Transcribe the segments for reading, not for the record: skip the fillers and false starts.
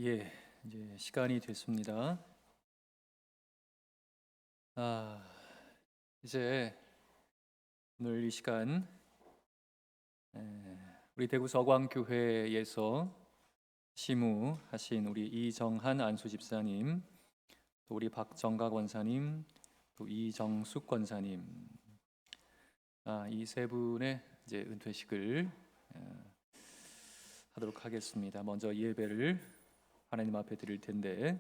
예, 이제 시간이 됐습니다. 이제 오늘 이 시간 우리 대구 서광교회에서 시무하신 우리 이정한 안수 집사님, 또 우리 박정각 원사님, 또 이정숙 권사님, 이 세 분의 이제 은퇴식을 하도록 하겠습니다. 먼저 예배를 하나님 앞에 드릴 텐데,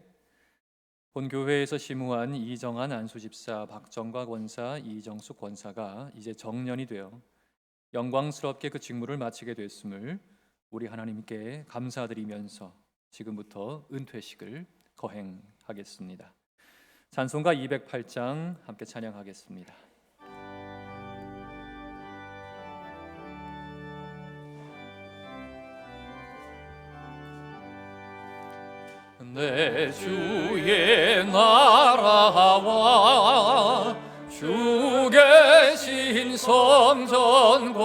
본 교회에서 시무한 이정한 안수 집사, 박정각 원사, 이정숙 권사가 이제 정년이 되어 영광스럽게 그 직무를 마치게 됐음을 우리 하나님께 감사드리면서 지금부터 은퇴식을 거행하겠습니다. 찬송가 208장 함께 찬양하겠습니다. 내 주의 나라와 주 계신 성전과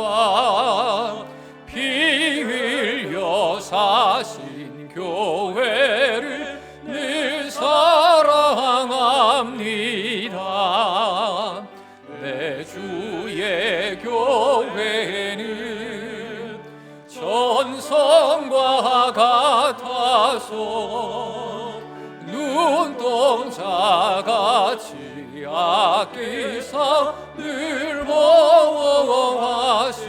피 흘려 사신 교회를 늘 사랑합니다. 내 주의 교회는 전성과 같아서 눈동자같이 아끼사 늘 보호하시네.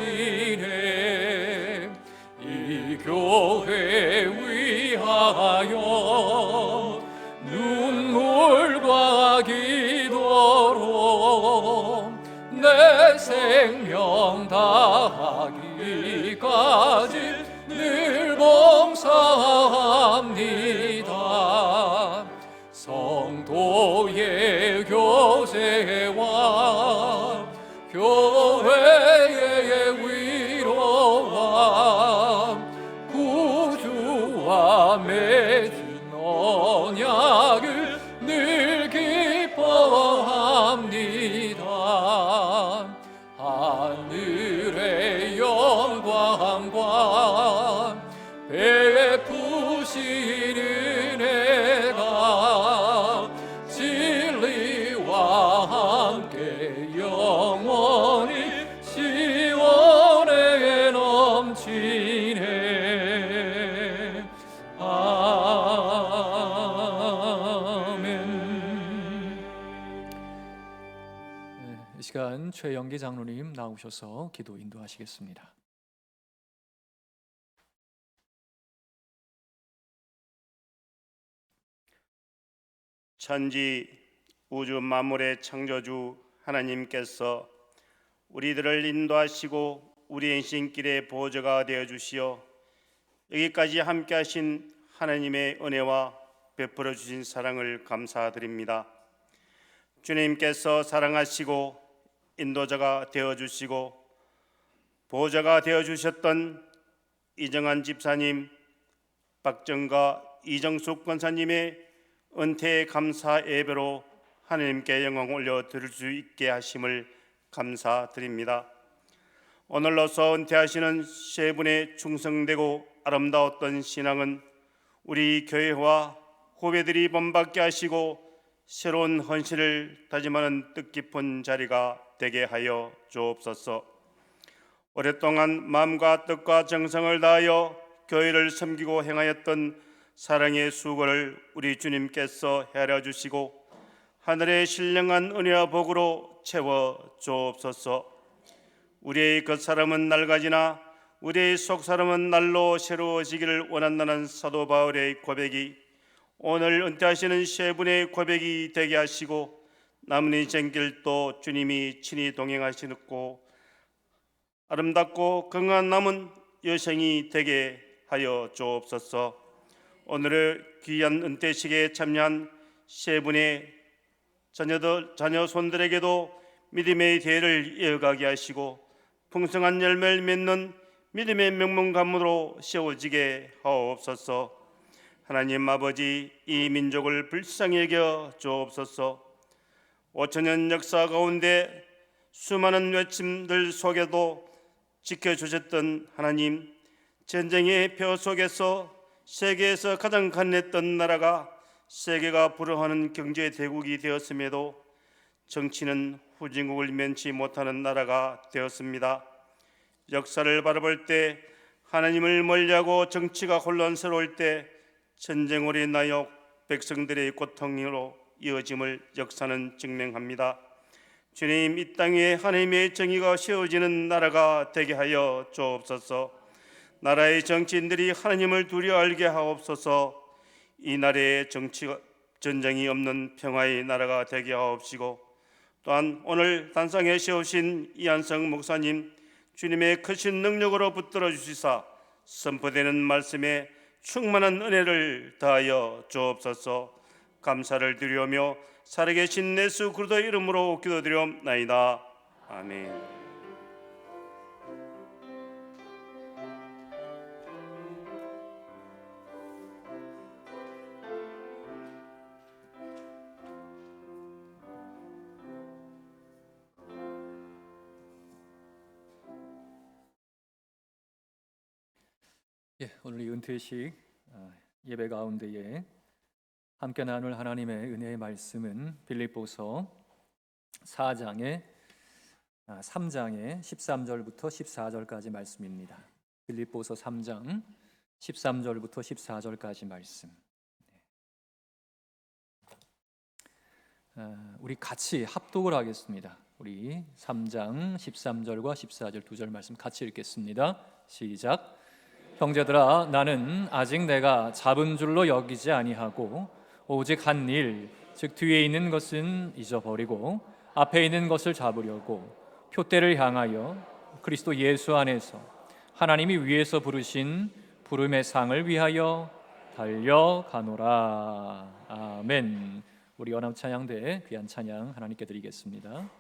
이 교회 위하여 눈물과 기도로 내 생명 다하기까지 늘 봉사합니다. 성도의 교제와 교회의 위로와 구주와 맺은 언약을 늘 기뻐합니다. 하늘의 영광과 베푸신 은혜가 진리와 함께 영원히 시원에 넘치네. 아멘. 이 시간 최영기 장로님 나오셔서 기도 인도하시겠습니다. 천지 우주 만물의 창조주 하나님께서 우리들을 인도하시고 우리의 인생길의 보조가 되어 주시어 여기까지 함께 하신 하나님의 은혜와 베풀어 주신 사랑을 감사드립니다. 주님께서 사랑하시고 인도자가 되어 주시고 보호자가 되어 주셨던 이정한 집사님, 박정가, 이정숙 권사님의 은퇴 감사 예배로 하나님께 영광 올려 드릴 수 있게 하심을 감사드립니다. 오늘로서 은퇴하시는 세 분의 충성되고 아름다웠던 신앙은 우리 교회와 후배들이 본받게 하시고 새로운 헌신을 다짐하는 뜻깊은 자리가 되게 하여 주옵소서. 오랫동안 마음과 뜻과 정성을 다하여 교회를 섬기고 행하였던 사랑의 수고를 우리 주님께서 헤아려 주시고 하늘의 신령한 은혜와 복으로 채워 주옵소서. 우리의 겉사람은 낡아지나 우리의 속사람은 날로 새로워지기를 원한다는 사도 바울의 고백이 오늘 은퇴하시는 세 분의 고백이 되게 하시고 남은 인생길도 주님이 친히 동행하시고 아름답고 건강한 남은 여생이 되게 하여 주옵소서. 오늘의 귀한 은퇴식에 참여한 세 분의 자녀 손들에게도 믿음의 대를 이어가게 하시고 풍성한 열매를 맺는 믿음의 명문가문으로 세워지게 하옵소서. 하나님 아버지, 이 민족을 불쌍히 여겨 주옵소서. 5천년 역사 가운데 수많은 외침들 속에도 지켜주셨던 하나님, 전쟁의 표 속에서 세계에서 가장 가난했던 나라가 세계가 부러워하는 경제 대국이 되었음에도 정치는 후진국을 면치 못하는 나라가 되었습니다. 역사를 바라볼 때 하나님을 멀리하고 정치가 혼란스러울 때 전쟁으로 인하여 백성들의 고통으로 이어짐을 역사는 증명합니다. 주님, 이 땅에 하나님의 정의가 세워지는 나라가 되게 하여 주옵소서. 나라의 정치인들이 하나님을 두려워 알게 하옵소서. 이 나라의 전쟁이 없는 평화의 나라가 되게 하옵시고, 또한 오늘 단상에 세우신 이한성 목사님, 주님의 크신 능력으로 붙들어 주시사 선포되는 말씀에 충만한 은혜를 더하여 주옵소서. 감사를 드리오며 살아계신 예수 그리스도의 이름으로 기도드리옵나이다. 아멘. 오늘 이 은퇴식 예배 가운데에 함께 나눌 하나님의 은혜의 말씀은 빌립보서 4장의 3장의 13절부터 14절까지 말씀입니다. 빌립보서 3장 13절부터 14절까지 말씀. 우리 같이 합독을 하겠습니다. 우리 3장 13절과 14절 두 절 말씀 같이 읽겠습니다. 시작. 형제들아, 나는 아직 내가 잡은 줄로 여기지 아니하고 오직 한 일, 즉 뒤에 있는 것은 잊어버리고 앞에 있는 것을 잡으려고 표대를 향하여 그리스도 예수 안에서 하나님이 위에서 부르신 부름의 상을 위하여 달려가노라. 아멘. 우리 연합 찬양대 귀한 찬양 하나님께 드리겠습니다.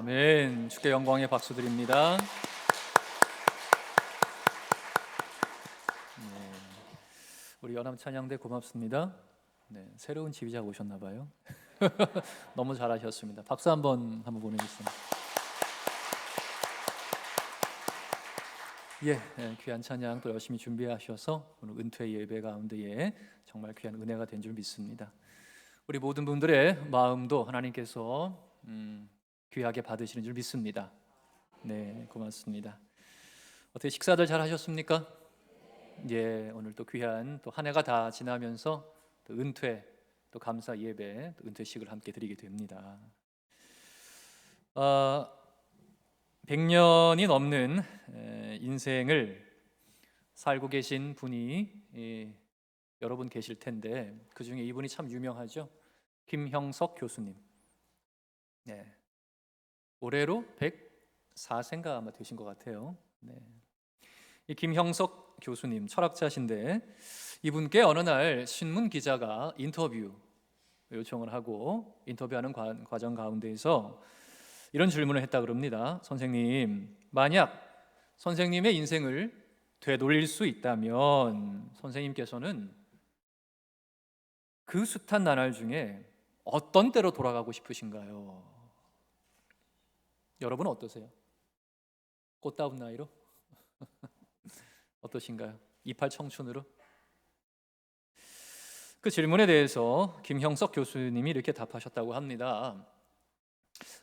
아멘. 주께 영광의 박수 드립니다. 네, 우리 연합 찬양대 고맙습니다. 네, 새로운 지휘자 오셨나 봐요. 너무 잘하셨습니다. 박수 한번 보내주세요. 귀한 찬양 또 열심히 준비하셔서 오늘 은퇴 예배 가운데에 정말 귀한 은혜가 된 줄 믿습니다. 우리 모든 분들의 마음도 하나님께서 귀하게 받으시는 줄 믿습니다. 네, 고맙습니다. 어떻게 식사들 잘 하셨습니까? 오늘 또 귀한 또 한 해가 다 지나면서 또 은퇴 또 감사 예배 또 은퇴식을 함께 드리게 됩니다. 100년이 넘는 인생을 살고 계신 분이 여러분 계실 텐데 그 중에 이분이 참 유명하죠. 김형석 교수님. 네, 올해로 104세인가 아마 되신 것 같아요. 네. 이 김형석 교수님 철학자신데 이분께 어느 날 신문 기자가 인터뷰 요청을 하고 인터뷰하는 과정 가운데에서 이런 질문을 했다 그럽니다. 선생님, 만약 선생님의 인생을 되돌릴 수 있다면 선생님께서는 그 숱한 나날 중에 어떤 때로 돌아가고 싶으신가요? 여러분 어떠세요? 꽃다운 나이로? 어떠신가요? 이팔 청춘으로? 그 질문에 대해서 김형석 교수님이 이렇게 답하셨다고 합니다.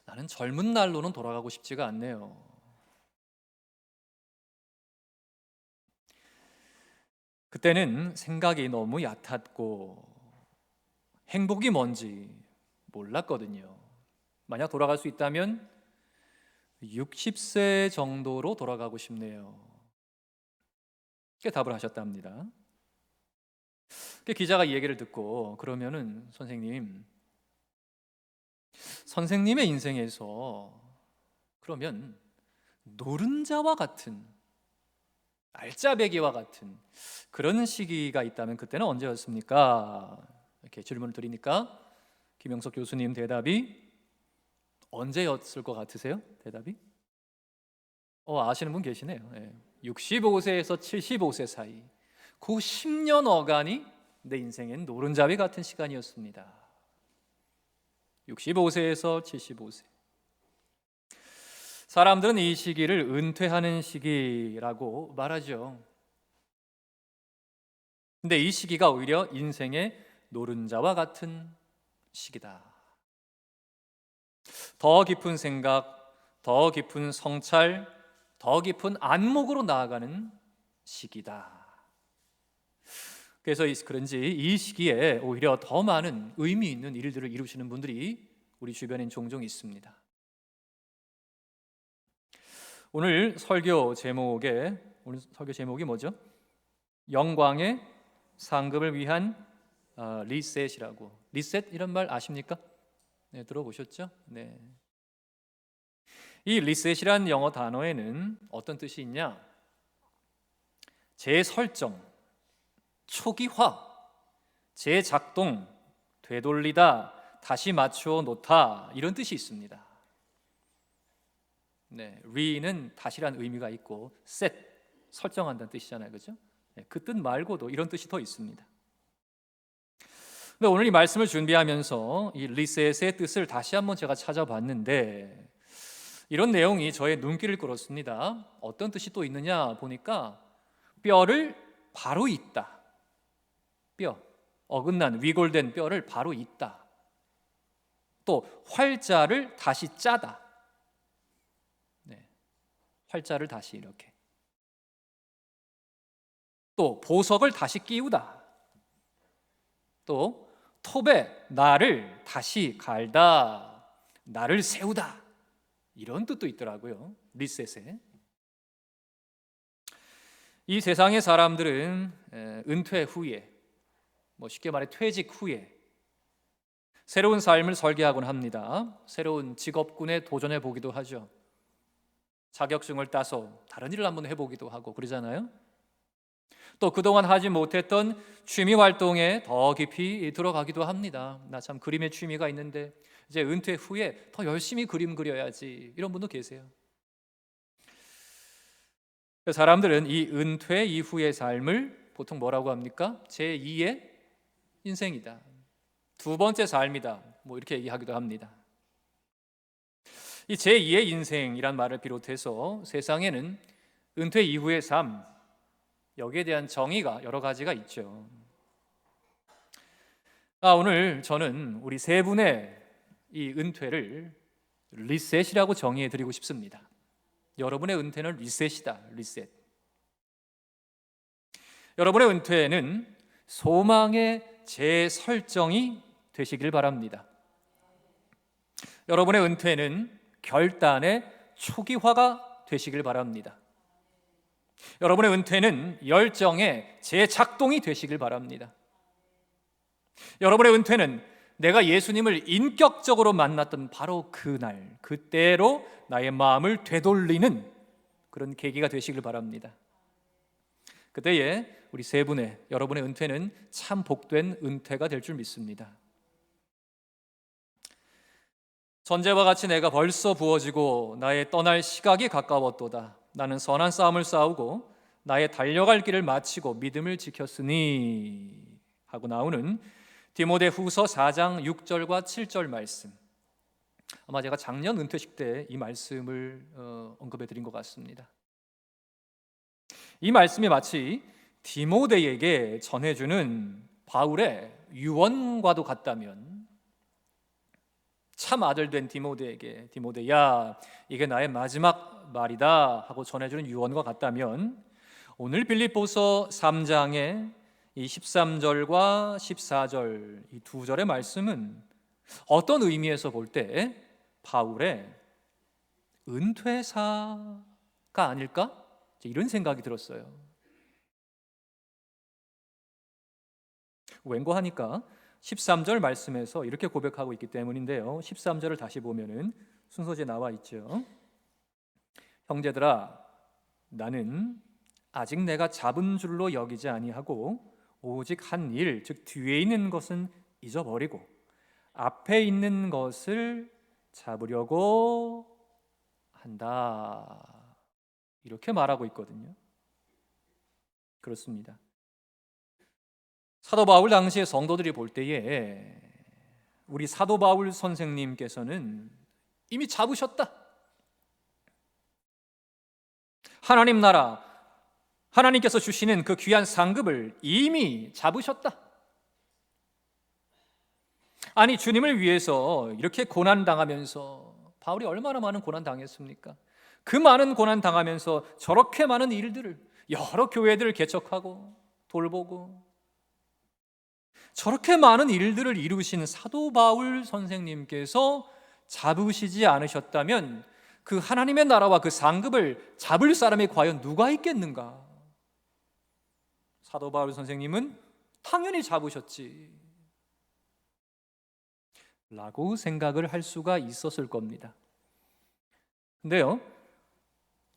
나는 젊은 날로는 돌아가고 싶지가 않네요. 그때는 생각이 너무 얕았고 행복이 뭔지 몰랐거든요. 만약 돌아갈 수 있다면 60세 정도로 돌아가고 싶네요. 이렇게 답을 하셨답니다. 기자가 이 얘기를 듣고 그러면은 선생님의 인생에서 그러면 노른자와 같은 알짜배기와 같은 그런 시기가 있다면 그때는 언제였습니까? 이렇게 질문을 드리니까 김영석 교수님 대답이 언제였을 것 같으세요? 대답이? 아시는 분 계시네요. 65세에서 75세 사이 그 10년 어간이 내 인생엔 노른자위 같은 시간이었습니다. 65세에서 75세. 사람들은 이 시기를 은퇴하는 시기라고 말하죠. 근데 이 시기가 오히려 인생의 노른자와 같은 시기다. 더 깊은 생각, 더 깊은 성찰, 더 깊은 안목으로 나아가는 시기다. 그래서 그런지 이 시기에 오히려 더 많은 의미 있는 일들을 이루시는 분들이 우리 주변엔 종종 있습니다. 오늘 설교 제목이 뭐죠? 영광의 상급을 위한 리셋이라고. 리셋 이런 말 아십니까? 네, 들어보셨죠? 네. 이 리셋이란 영어 단어에는 어떤 뜻이 있냐? 재설정, 초기화, 재작동, 되돌리다, 다시 맞추어 놓다 이런 뜻이 있습니다. 네, re는 다시란 의미가 있고 set, 설정한다는 뜻이잖아요, 그렇죠? 네, 그 뜻 말고도 이런 뜻이 더 있습니다. 근데 오늘 이 말씀을 준비하면서 이 리셋의 뜻을 다시 한번 제가 찾아봤는데 이런 내용이 저의 눈길을 끌었습니다. 어떤 뜻이 또 있느냐 보니까 뼈를 바로 잇다. 뼈, 어긋난 위골된 뼈를 바로 잇다. 또 활자를 다시 짜다. 네, 활자를 다시 이렇게. 또 보석을 다시 끼우다. 또 톱에 나를 다시 갈다. 나를 세우다. 이런 뜻도 있더라고요. 리셋에. 이 세상의 사람들은 은퇴 후에, 쉽게 말해 퇴직 후에 새로운 삶을 설계하곤 합니다. 새로운 직업군에 도전해 보기도 하죠. 자격증을 따서 다른 일을 한번 해보기도 하고 그러잖아요. 또 그동안 하지 못했던 취미 활동에 더 깊이 들어가기도 합니다. 나 참 그림의 취미가 있는데 이제 은퇴 후에 더 열심히 그림 그려야지, 이런 분도 계세요. 사람들은 이 은퇴 이후의 삶을 보통 뭐라고 합니까? 제2의 인생이다, 두 번째 삶이다, 뭐 이렇게 얘기하기도 합니다. 이 제2의 인생이란 말을 비롯해서 세상에는 은퇴 이후의 삶, 여기에 대한 정의가 여러 가지가 있죠. 오늘 저는 우리 세 분의 이 은퇴를 리셋이라고 정의해 드리고 싶습니다. 여러분의 은퇴는 리셋이다, 리셋. 여러분의 은퇴는 소망의 재설정이 되시길 바랍니다. 여러분의 은퇴는 결단의 초기화가 되시길 바랍니다. 여러분의 은퇴는 열정의 재작동이 되시길 바랍니다. 여러분의 은퇴는 내가 예수님을 인격적으로 만났던 바로 그날, 그때로 나의 마음을 되돌리는 그런 계기가 되시길 바랍니다. 그때에 우리 세 분의, 여러분의 은퇴는 참 복된 은퇴가 될 줄 믿습니다. 전제와 같이 내가 벌써 부어지고 나의 떠날 시각이 가까웠도다. 나는 선한 싸움을 싸우고 나의 달려갈 길을 마치고 믿음을 지켰으니 하고 나오는 디모데후서 4장 6절과 7절 말씀. 아마 제가 작년 은퇴식 때 이 말씀을 언급해 드린 것 같습니다. 이 말씀이 마치 디모데에게 전해주는 바울의 유언과도 같다면, 참 아들 된 디모데에게 디모데야 이게 나의 마지막 말이다 하고 전해주는 유언과 같다면, 오늘 빌립보서 3장의 이 13절과 14절 이 두 절의 말씀은 어떤 의미에서 볼 때 바울의 은퇴사가 아닐까? 이런 생각이 들었어요. 왠고하니까 13절 말씀에서 이렇게 고백하고 있기 때문인데요. 13절을 다시 보면은 순서지에 나와 있죠. 형제들아, 나는 아직 내가 잡은 줄로 여기지 아니하고 오직 한 일, 즉 뒤에 있는 것은 잊어버리고 앞에 있는 것을 잡으려고 한다, 이렇게 말하고 있거든요. 그렇습니다. 사도 바울 당시의 성도들이 볼 때에 우리 사도 바울 선생님께서는 이미 잡으셨다. 하나님 나라, 하나님께서 주시는 그 귀한 상급을 이미 잡으셨다. 아니, 주님을 위해서 이렇게 고난당하면서, 바울이 얼마나 많은 고난당했습니까? 그 많은 고난당하면서 저렇게 많은 일들을, 여러 교회들을 개척하고 돌보고 저렇게 많은 일들을 이루신 사도 바울 선생님께서 잡으시지 않으셨다면 그 하나님의 나라와 그 상급을 잡을 사람이 과연 누가 있겠는가? 사도 바울 선생님은 당연히 잡으셨지 라고 생각을 할 수가 있었을 겁니다. 근데요,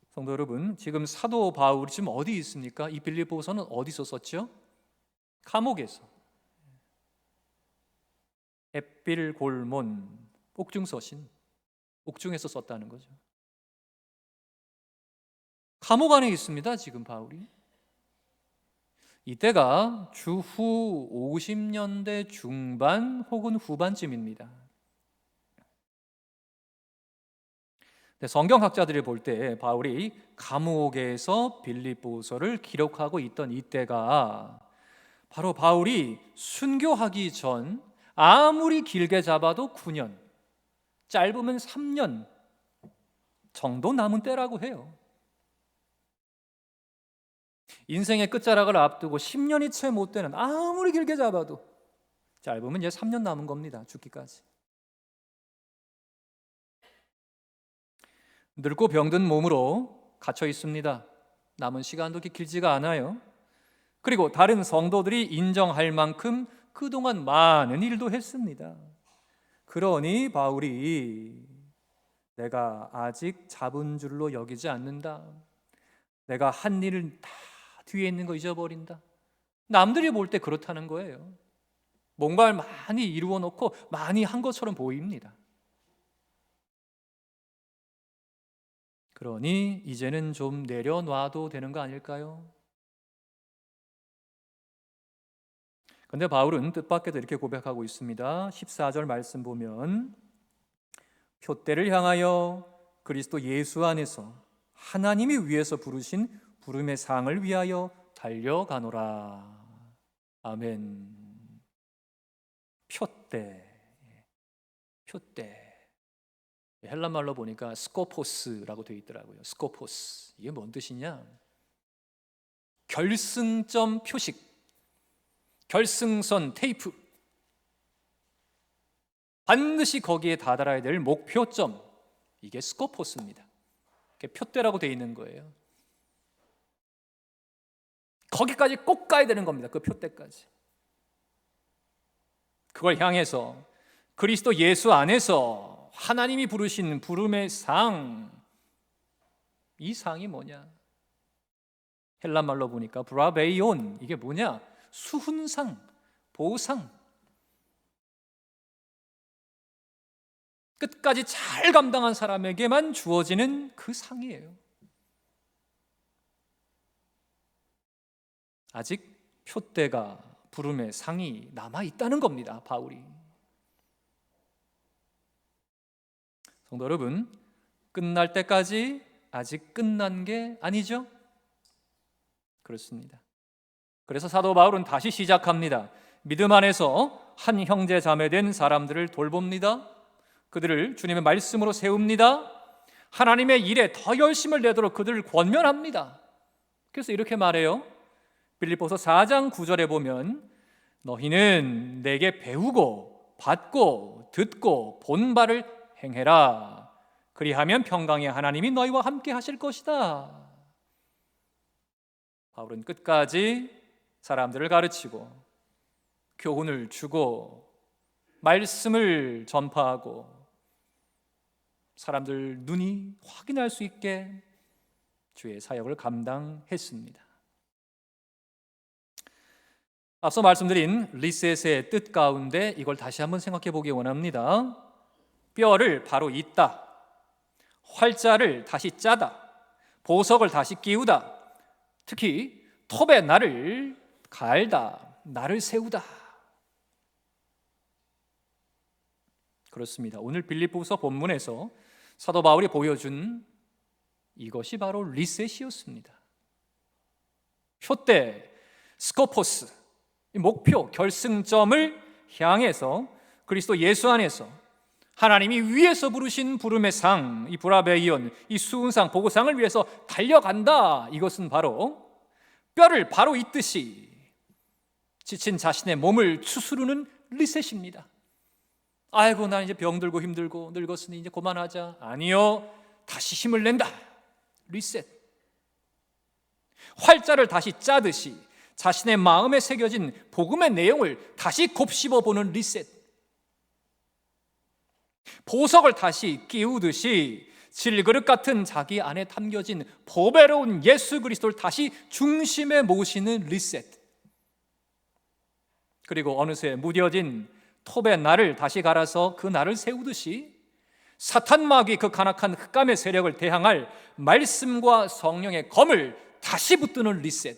성도 여러분, 지금 사도 바울이 지금 어디 있습니까? 이 빌립보서는 어디서 썼죠? 감옥에서, 햇빌골몬, 옥중서신, 옥중에서 썼다는 거죠. 감옥 안에 있습니다, 지금 바울이. 이때가 주후 50년대 중반 혹은 후반쯤입니다. 성경학자들이 볼 때 바울이 감옥에서 빌립보서를 기록하고 있던 이때가 바로 바울이 순교하기 전 아무리 길게 잡아도 9년, 짧으면 3년 정도 남은 때라고 해요. 인생의 끝자락을 앞두고 10년이 채 못 되는, 아무리 길게 잡아도 짧으면 이제 3년 남은 겁니다. 죽기까지. 늙고 병든 몸으로 갇혀 있습니다. 남은 시간도 그렇게 길지가 않아요. 그리고 다른 성도들이 인정할 만큼 그동안 많은 일도 했습니다. 그러니 바울이 내가 아직 잡은 줄로 여기지 않는다, 내가 한 일을 다 뒤에 있는 거 잊어버린다. 남들이 볼 때 그렇다는 거예요. 뭔가를 많이 이루어 놓고 많이 한 것처럼 보입니다. 그러니 이제는 좀 내려놔도 되는 거 아닐까요? 근데 바울은 뜻밖에도 이렇게 고백하고 있습니다. 14절 말씀 보면 표대를 향하여 그리스도 예수 안에서 하나님이 위에서 부르신 부름의 상을 위하여 달려가노라. 아멘. 표대. 헬란말로 보니까 스코포스라고 되어 있더라고요. 스코포스. 이게 뭔 뜻이냐? 결승점 표식, 결승선 테이프. 반드시 거기에 다다라야 될 목표점. 이게 스코포스입니다. 표대라고 되어 있는 거예요. 거기까지 꼭 가야 되는 겁니다. 그 표대까지. 그걸 향해서 그리스도 예수 안에서 하나님이 부르신 부름의 상, 이 상이 뭐냐? 헬란말로 보니까 브라베이온, 이게 뭐냐? 수훈상, 보상. 끝까지 잘 감당한 사람에게만 주어지는 그 상이에요. 아직 표대가, 부름의 상이 남아있다는 겁니다, 바울이. 성도 여러분, 끝날 때까지 아직 끝난 게 아니죠? 그렇습니다. 그래서 사도 바울은 다시 시작합니다. 믿음 안에서 한 형제 자매 된 사람들을 돌봅니다. 그들을 주님의 말씀으로 세웁니다. 하나님의 일에 더 열심을 내도록 그들을 권면합니다. 그래서 이렇게 말해요. 빌립보서 4장 9절에 보면 너희는 내게 배우고 받고 듣고 본 바를 행해라. 그리하면 평강의 하나님이 너희와 함께 하실 것이다. 바울은 끝까지 사람들을 가르치고 교훈을 주고 말씀을 전파하고 사람들 눈이 확인할 수 있게 주의 사역을 감당했습니다. 앞서 말씀드린 리셋의 뜻 가운데 이걸 다시 한번 생각해 보기 원합니다. 뼈를 바로 잇다, 활자를 다시 짜다, 보석을 다시 끼우다, 특히 톱에 날을 갈다, 날을 세우다. 그렇습니다. 오늘 빌립보서 본문에서 사도 바울이 보여준 이것이 바로 리셋이었습니다. 표대, 스코포스, 목표, 결승점을 향해서 그리스도 예수 안에서 하나님이 위에서 부르신 부름의 상, 이 브라베이온, 이 수훈상, 보고상을 위해서 달려간다. 이것은 바로 뼈를 바로 잇듯이 지친 자신의 몸을 추스르는 리셋입니다. 아이고, 나 이제 병들고 힘들고 늙었으니 이제 그만하자. 아니요, 다시 힘을 낸다. 리셋. 활자를 다시 짜듯이 자신의 마음에 새겨진 복음의 내용을 다시 곱씹어보는 리셋. 보석을 다시 끼우듯이 질그릇 같은 자기 안에 담겨진 보배로운 예수 그리스도를 다시 중심에 모시는 리셋. 그리고 어느새 무뎌진 톱의 날을 다시 갈아서 그 날을 세우듯이 사탄 마귀 그 간악한 흑암의 세력을 대항할 말씀과 성령의 검을 다시 붙드는 리셋.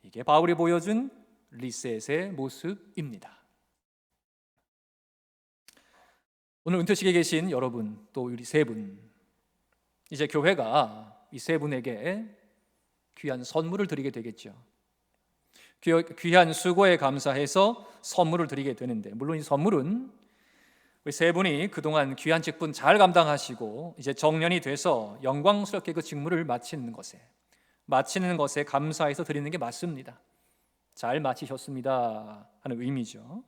이게 바울이 보여준 리셋의 모습입니다. 오늘 은퇴식에 계신 여러분, 또 우리 세 분, 이제 교회가 이 세 분에게 귀한 선물을 드리게 되겠죠. 귀한 수고에 감사해서 선물을 드리게 되는데, 물론 이 선물은 우리 세 분이 그동안 귀한 직분 잘 감당하시고 이제 정년이 돼서 영광스럽게 그 직무를 마치는 것에 감사해서 드리는 게 맞습니다. 잘 마치셨습니다 하는 의미죠.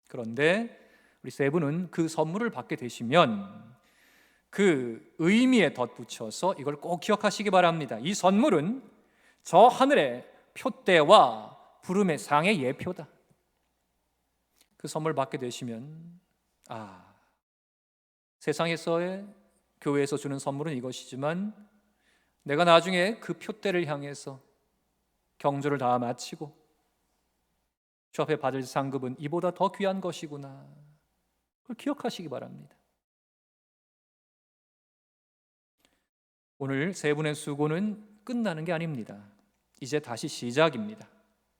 그런데 우리 세 분은 그 선물을 받게 되시면 그 의미에 덧붙여서 이걸 꼭 기억하시기 바랍니다. 이 선물은 저 하늘의 표대와 부름의 상의 예표다. 그 선물 받게 되시면 세상에서의 교회에서 주는 선물은 이것이지만 내가 나중에 그 표대를 향해서 경주를 다 마치고 주 앞에 받을 상급은 이보다 더 귀한 것이구나. 그걸 기억하시기 바랍니다. 오늘 세 분의 수고는 끝나는 게 아닙니다. 이제 다시 시작입니다.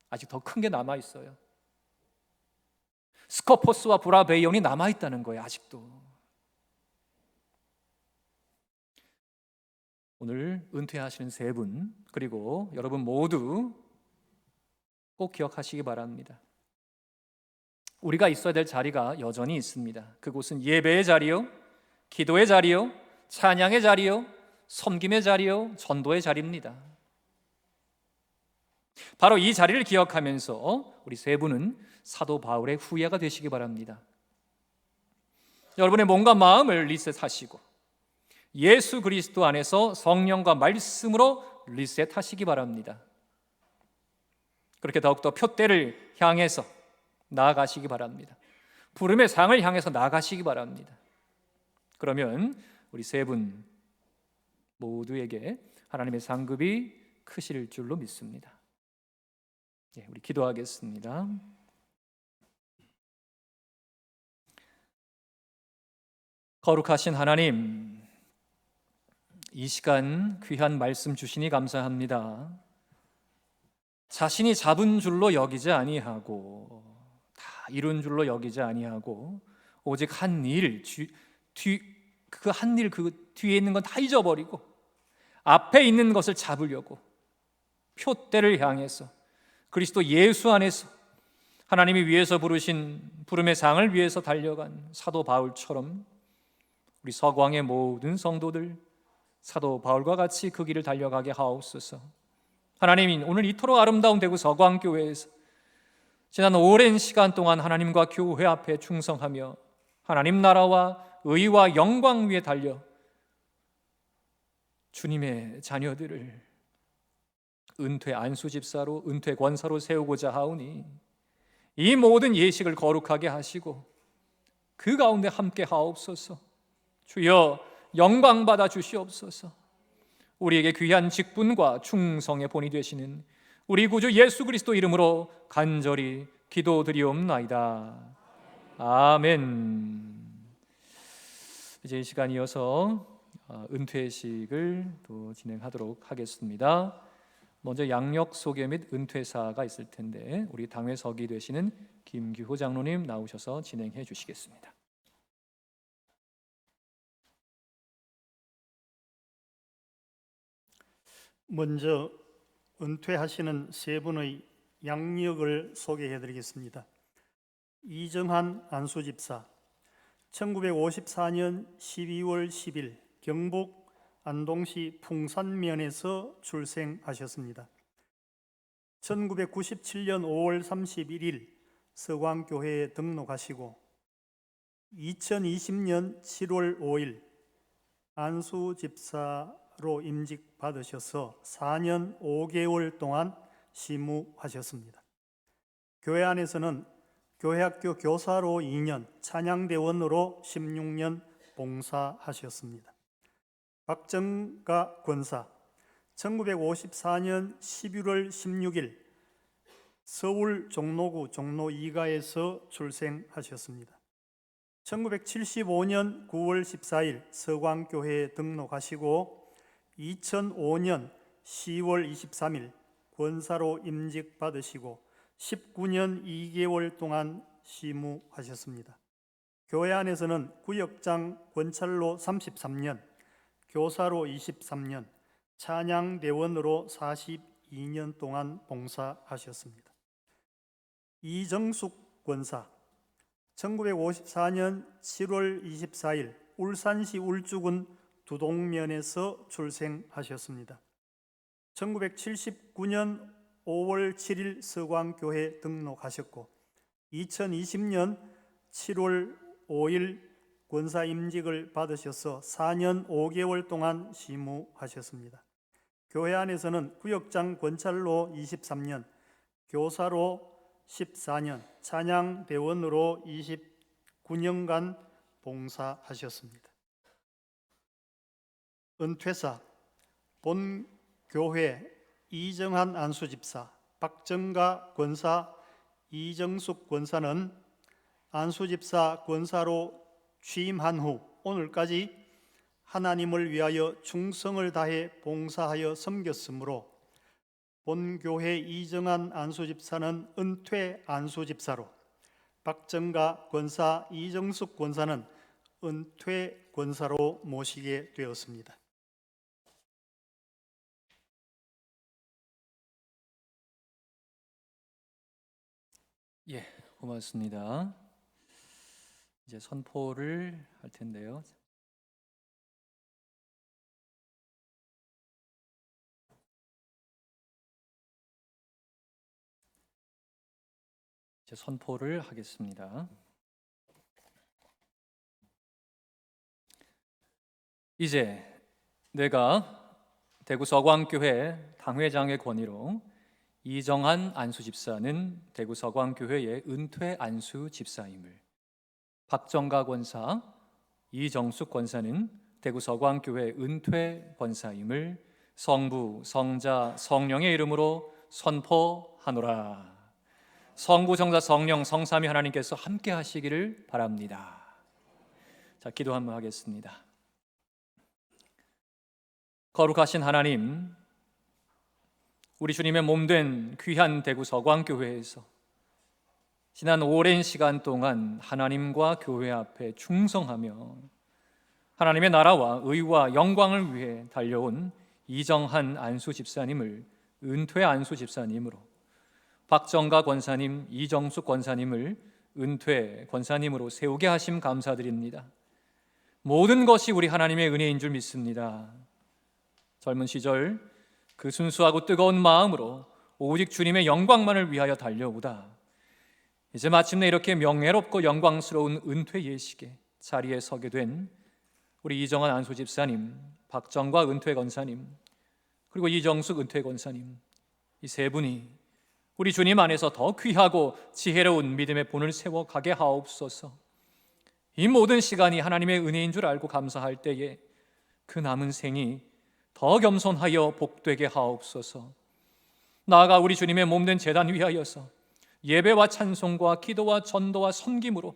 아직 더 큰 게 남아 있어요. 스코포스와 브라베이온이 남아 있다는 거예요. 아직도. 오늘 은퇴하시는 세 분, 그리고 여러분 모두 꼭 기억하시기 바랍니다. 우리가 있어야 될 자리가 여전히 있습니다. 그곳은 예배의 자리요, 기도의 자리요, 찬양의 자리요, 섬김의 자리요, 전도의 자리입니다. 바로 이 자리를 기억하면서 우리 세 분은 사도 바울의 후예가 되시기 바랍니다. 여러분의 몸과 마음을 리셋하시고 예수 그리스도 안에서 성령과 말씀으로 리셋하시기 바랍니다. 그렇게 더욱더 표대를 향해서 나아가시기 바랍니다. 부름의 상을 향해서 나아가시기 바랍니다. 그러면 우리 세 분 모두에게 하나님의 상급이 크실 줄로 믿습니다. 우리 기도하겠습니다. 거룩하신 하나님, 이 시간 귀한 말씀 주시니 감사합니다. 자신이 잡은 줄로 여기지 아니하고 다 이룬 줄로 여기지 아니하고 오직 한 일, 그 한 일, 그 뒤에 있는 건 다 잊어버리고 앞에 있는 것을 잡으려고 표대를 향해서 그리스도 예수 안에서 하나님이 위해서 부르신 부름의 상을 위해서 달려간 사도 바울처럼 우리 서광의 모든 성도들 사도 바울과 같이 그 길을 달려가게 하옵소서. 하나님이 오늘 이토록 아름다운 대구 서광교회에서 지난 오랜 시간 동안 하나님과 교회 앞에 충성하며 하나님 나라와 의와 영광 위에 달려 주님의 자녀들을 은퇴 안수집사로 은퇴 권사로 세우고자 하오니 이 모든 예식을 거룩하게 하시고 그 가운데 함께 하옵소서. 주여 영광 받아 주시옵소서. 우리에게 귀한 직분과 충성의 본이 되시는 우리 구주 예수 그리스도 이름으로 간절히 기도드리옵나이다. 아멘. 이제 이 시간 이어서 은퇴식을 또 진행하도록 하겠습니다. 먼저 양력 소개 및 은퇴사가 있을 텐데 우리 당회석이 되시는 김규호 장로님 나오셔서 진행해 주시겠습니다. 먼저 은퇴하시는 세 분의 양력을 소개해 드리겠습니다. 이정한 안수집사 1954년 12월 10일 경북 안동시 풍산면에서 출생하셨습니다. 1997년 5월 31일 서광교회에 등록하시고 2020년 7월 5일 안수집사로 임직받으셔서 4년 5개월 동안 시무하셨습니다. 교회 안에서는 교회학교 교사로 2년, 찬양대원으로 16년 봉사하셨습니다. 박정가 권사 1954년 11월 16일 서울 종로구 종로 2가에서 출생하셨습니다. 1975년 9월 14일 서광교회에 등록하시고 2005년 10월 23일 권사로 임직받으시고 19년 2개월 동안 시무하셨습니다. 교회 안에서는 구역장 권찰로 33년, 교사로 23년, 찬양대원으로 42년 동안 봉사하셨습니다. 이정숙 권사 1954년 7월 24일 울산시 울주군 두동면에서 출생하셨습니다. 1979년 5월 7일 서광교회 등록하셨고 2020년 7월 5일 권사 임직을 받으셔서 4년 5개월 동안 시무하셨습니다. 교회 안에서는 구역장 권찰로 23년, 교사로 14년, 찬양대원으로 29년간 봉사하셨습니다. 은퇴사 본교회 이정한 안수집사, 박정가 권사, 이정숙 권사는 안수집사 권사로 취임한 후 오늘까지 하나님을 위하여 충성을 다해 봉사하여 섬겼으므로 본교회 이정한 안수집사는 은퇴 안수집사로, 박정가 권사, 이정숙 권사는 은퇴 권사로 모시게 되었습니다. 예, 고맙습니다. 이제 선포를 할 텐데요. 이제 선포를 하겠습니다. 이제 내가 대구 서광교회 당회장의 권위로 이정한 안수집사는 대구 서광교회의 은퇴 안수집사임을, 박정가 권사, 이정숙 권사는 대구 서광교회 은퇴 권사임을 성부, 성자, 성령의 이름으로 선포하노라. 성부, 성자, 성령, 성삼위 하나님께서 함께 하시기를 바랍니다. 자, 기도 한번 하겠습니다. 거룩하신 하나님, 우리 주님의 몸된 귀한 대구 서광교회에서 지난 오랜 시간 동안 하나님과 교회 앞에 충성하며 하나님의 나라와 의와 영광을 위해 달려온 이정한 안수 집사님을 은퇴 안수 집사님으로, 박정가 권사님, 이정숙 권사님을 은퇴 권사님으로 세우게 하심 감사드립니다. 모든 것이 우리 하나님의 은혜인 줄 믿습니다. 젊은 시절 그 순수하고 뜨거운 마음으로 오직 주님의 영광만을 위하여 달려오다 이제 마침내 이렇게 명예롭고 영광스러운 은퇴 예식에 자리에 서게 된 우리 이정한 안수 집사님, 박정과 은퇴 권사님, 그리고 이정숙 은퇴 권사님, 이 세 분이 우리 주님 안에서 더 귀하고 지혜로운 믿음의 본을 세워 가게 하옵소서. 이 모든 시간이 하나님의 은혜인 줄 알고 감사할 때에 그 남은 생이 더 겸손하여 복되게 하옵소서. 나아가 우리 주님의 몸된 제단 위하여서 예배와 찬송과 기도와 전도와 섬김으로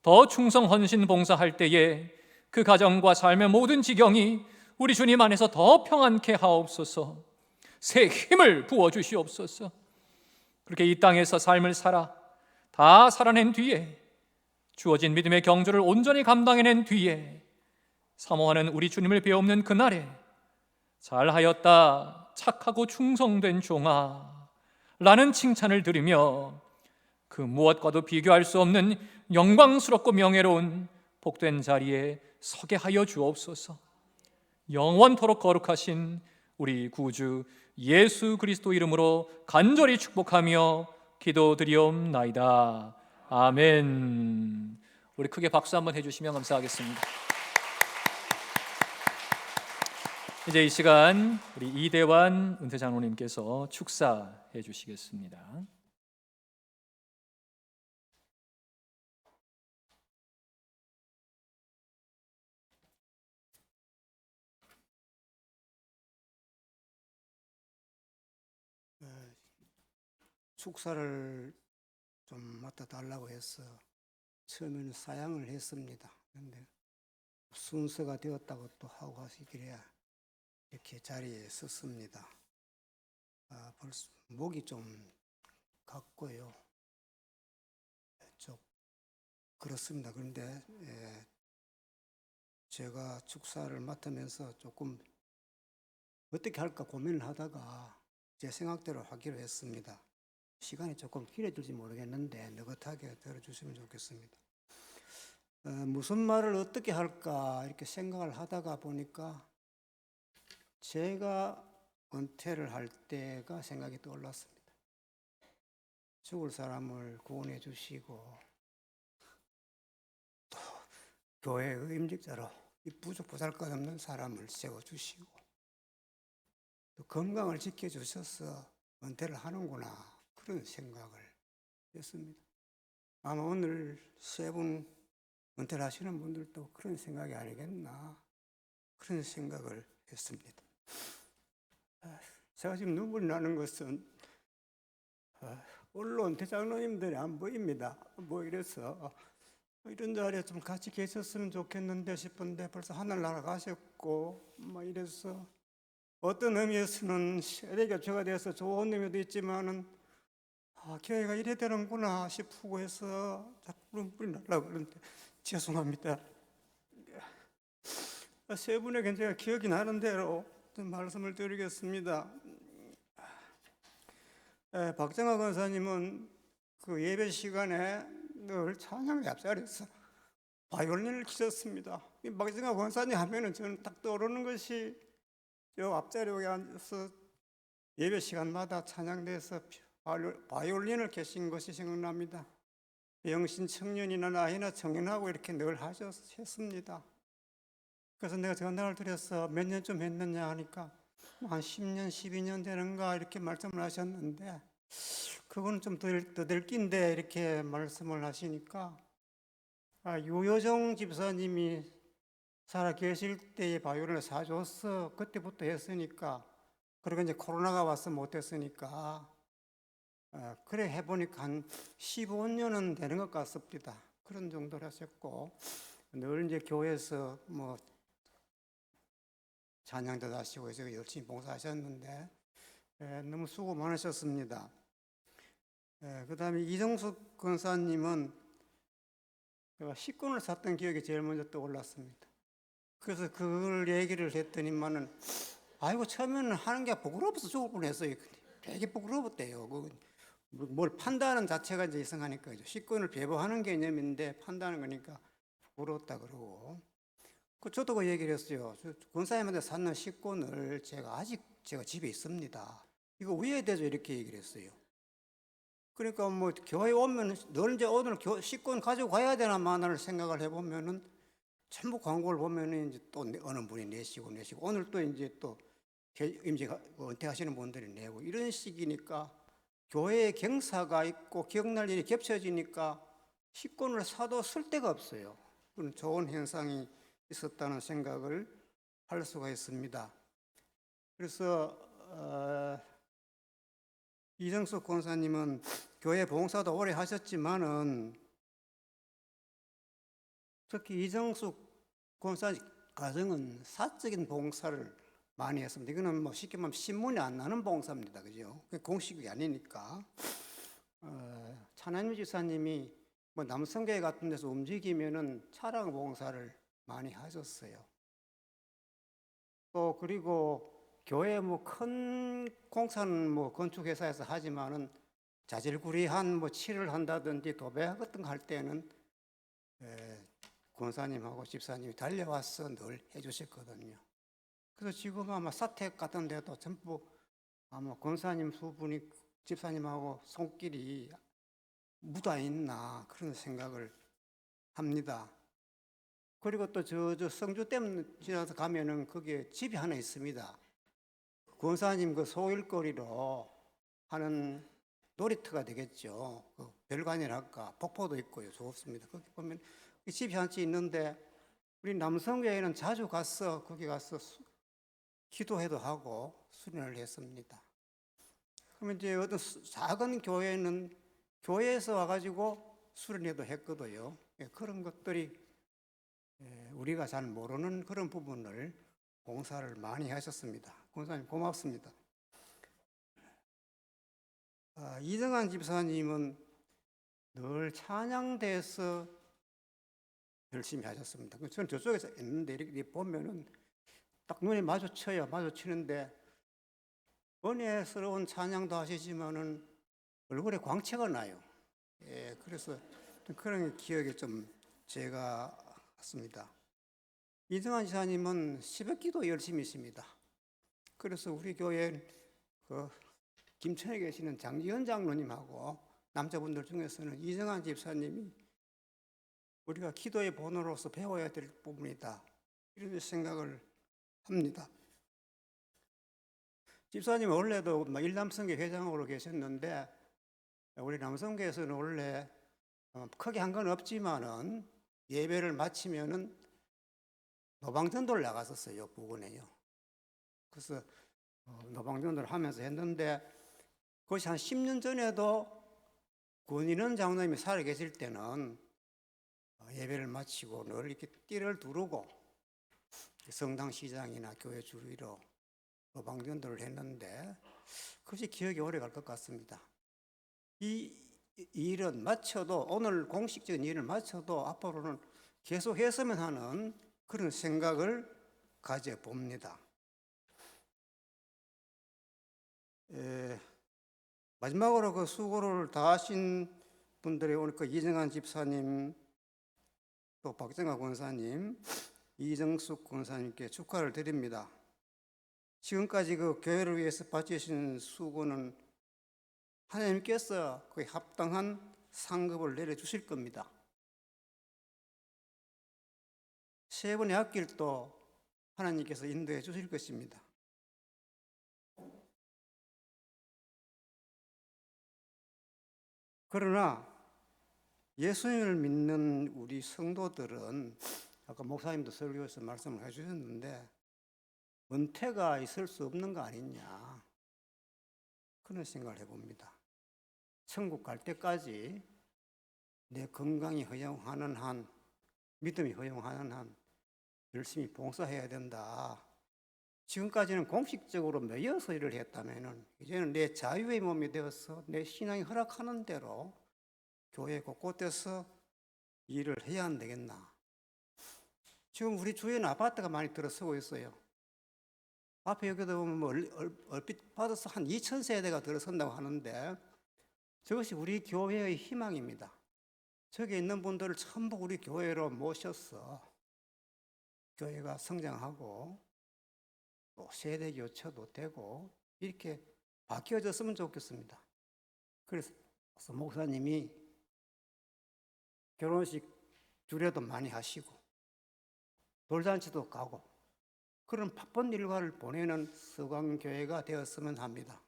더 충성 헌신 봉사할 때에 그 가정과 삶의 모든 지경이 우리 주님 안에서 더 평안케 하옵소서. 새 힘을 부어주시옵소서. 그렇게 이 땅에서 삶을 다 살아낸 뒤에 주어진 믿음의 경주를 온전히 감당해낸 뒤에 사모하는 우리 주님을 배움는 그날에 잘하였다, 착하고 충성된 종아 라는 칭찬을 들으며 그 무엇과도 비교할 수 없는 영광스럽고 명예로운 복된 자리에 서게 하여 주옵소서. 영원토록 거룩하신 우리 구주 예수 그리스도 이름으로 간절히 축복하며 기도드리옵나이다. 아멘. 우리 크게 박수 한번 해주시면 감사하겠습니다. 이제 이 시간 우리 이대환 은퇴 장로님께서 축사해 주시겠습니다. 축사를 좀 맡아 달라고 해서 처음에는 사양을 했습니다. 그런데 순서가 되었다고 또 하고 하시길래 이렇게 자리에 섰습니다. 벌써 목이 좀 갔고요. 좀 그렇습니다. 그런데 제가 축사를 맡으면서 조금 어떻게 할까 고민을 하다가 제 생각대로 하기로 했습니다. 시간이 조금 길어질지 모르겠는데 느긋하게 들어주시면 좋겠습니다. 무슨 말을 어떻게 할까 이렇게 생각을 하다가 보니까 제가 은퇴를 할 때가 생각이 떠올랐습니다. 죽을 사람을 구원해 주시고 또 교회의 임직자로 이 부족 보잘것없는 사람을 세워주시고 또 건강을 지켜주셔서 은퇴를 하는구나 그런 생각을 했습니다. 아마 오늘 세 분 은퇴를 하시는 분들도 그런 생각이 아니겠나 그런 생각을 했습니다. 제가 지금 눈물이 나는 것은 언론 대장로님들이 안 보입니다. 뭐 이래서 이런 자리에 좀 같이 계셨으면 좋겠는데 싶은데 벌써 하늘 날아가셨고 뭐 이래서 어떤 의미에서는 세대 교체가 돼서 좋은 의미도 있지만은 교회가 이래 되는구나 싶고 해서 자꾸 눈물이 나려고 그러는데 죄송합니다. 세 분에게 제가 기억이 나는 대로 좀 말씀을 드리겠습니다. 박정화 권사님은 그 예배 시간에 늘 찬양의 앞자리에서 바이올린을 치셨습니다. 이 박정화 권사님 하면은 저는 딱 떠오르는 것이 저 앞자리에 앉아서 예배 시간마다 찬양대에서 바이올린을 켜신 것이 생각납니다. 영신 청년이나 나이나 청년하고 이렇게 늘 했습니다. 그래서 내가 전화를 드려서 몇 년쯤 했느냐 하니까 한 10년, 12년 되는가 이렇게 말씀을 하셨는데 그거는 좀 더 될 낀데 이렇게 말씀을 하시니까 유효정 집사님이 살아 계실 때에 바이올린을 사줘서 그때부터 했으니까 그리고 이제 코로나가 와서 못했으니까 그래 해보니까 한 15년은 되는 것 같습니다. 그런 정도로 하셨고 늘 이제 교회에서 뭐 찬양도 하시고 해서 열심히 봉사하셨는데 너무 수고 많으셨습니다. 그 다음에 이정숙 권사님은 제가 식권을 샀던 기억이 제일 먼저 떠올랐습니다. 그래서 그걸 얘기를 했더니만은 아이고 처음에는 하는 게 부끄러워서 죽을 뻔했어요. 되게 부끄러웠대요. 뭘 판다는 자체가 이제 이상하니까 식권을 배부하는 개념인데 판다는 거니까 부끄러웠다 그러고. 저도 그 얘기를 했어요. 권사님한테 샀는 식권을 제가 집에 있습니다. 이거 왜 되죠? 이렇게 얘기를 했어요. 그러니까 뭐 교회 오면 늘 이제 오늘 식권 가지고 가야 되나 마나를 생각을 해보면은 전부 광고를 보면은 이제 또 어느 분이 내시고 오늘 또 이제 또 이제 은퇴하시는 분들이 내고 이런 식이니까 교회에 경사가 있고 기억날 일이 겹쳐지니까 식권을 사도 쓸 데가 없어요. 그런 좋은 현상이 있었다는 생각을 할 수가 있습니다. 그래서 이정숙 권사님은 교회 봉사도 오래 하셨지만은 특히 이정숙 권사 가정은 사적인 봉사를 많이 했습니다. 이거는 뭐 쉽게 말하면 신문이 안 나는 봉사입니다. 그죠? 공식이 아니니까. 차남유 지사님이 뭐 남성교회 같은 데서 움직이면은 차량 봉사를 많이 하셨어요. 또 그리고 교회 뭐 큰 공사는 뭐 건축회사에서 하지만은 자질구레한 뭐 칠을 한다든지 도배 같은 거 할 때는 권사님하고 집사님이 달려와서 늘 해주셨거든요. 그래서 지금 아마 사택 같은 데도 전부 아마 권사님 두 분이 집사님하고 손길이 묻어 있나 그런 생각을 합니다. 그리고 또 저 성주댐 지나서 가면은 거기에 집이 하나 있습니다. 권사님 그 소일거리로 하는 놀이터가 되겠죠. 그 별관이랄까 폭포도 있고요. 좋습니다. 거기 보면 집이 한 채 있는데 우리 남성교회는 자주 가서 거기 가서 기도회도 하고 수련을 했습니다. 그러면 이제 어떤 작은 교회는 교회에서 와가지고 수련회도 했거든요. 그런 것들이 우리가 잘 모르는 그런 부분을 봉사를 많이 하셨습니다. 권사님 고맙습니다. 이정환 집사님은 늘 찬양대에서 열심히 하셨습니다. 저는 저쪽에서 있는데 이렇게 보면은 딱 눈이 마주치는데 은혜스러운 찬양도 하시지만은 얼굴에 광채가 나요. 그래서 그런 기억이 좀 제가 같습니다. 이정환 지사님은 새벽기도 열심히십니다. 그래서 우리 교회 그 김천에 계시는 장지현 장로님하고 남자분들 중에서는 이정환 집사님이 우리가 기도의 본으로서 배워야 될 부분이다 이런 생각을 합니다. 집사님 원래도 일남성교 회장으로 계셨는데 우리 남성교에서는 원래 크게 한 건 없지만은 예배를 마치면은 노방전도를 나갔었어요. 부근에요. 그래서 노방전도를 하면서 했는데 그것이 한 10년 전에도 권인원 장로님이 살아 계실 때는 예배를 마치고 늘 이렇게 띠를 두르고 성당 시장이나 교회 주위로 노방전도를 했는데 그것이 기억이 오래 갈 것 같습니다. 이 일은 마쳐도 오늘 공식적인 일을 마쳐도 앞으로는 계속 했으면 하는 그런 생각을 가져봅니다. 마지막으로 그 수고를 다하신 분들이 오늘 그 이정한 집사님, 또 박정아 권사님, 이정숙 권사님께 축하를 드립니다. 지금까지 그 교회를 위해서 바치신 수고는 하나님께서 그에 합당한 상급을 내려주실 겁니다. 세 번의 앞길도 하나님께서 인도해 주실 것입니다. 그러나 예수님을 믿는 우리 성도들은 아까 목사님도 설교에서 말씀을 해주셨는데 은퇴가 있을 수 없는 거 아니냐 그런 생각을 해봅니다. 천국 갈 때까지 내 건강이 허용하는 한, 믿음이 허용하는 한 열심히 봉사해야 된다. 지금까지는 공식적으로 매여서 일을 했다면 이제는 내 자유의 몸이 되어서 내 신앙이 허락하는 대로 교회 곳곳에서 일을 해야 안 되겠나. 지금 우리 주위에는 아파트가 많이 들어서고 있어요. 앞에 여기도 보면 얼핏 받아서 한 2,000세대가 들어선다고 하는데 저것이 우리 교회의 희망입니다. 저기 있는 분들을 전부 우리 교회로 모셔서 교회가 성장하고 또 세대 교체도 되고 이렇게 바뀌어졌으면 좋겠습니다. 그래서 목사님이 결혼식 주례도 많이 하시고 돌잔치도 가고 그런 바쁜 일과를 보내는 서강교회가 되었으면 합니다.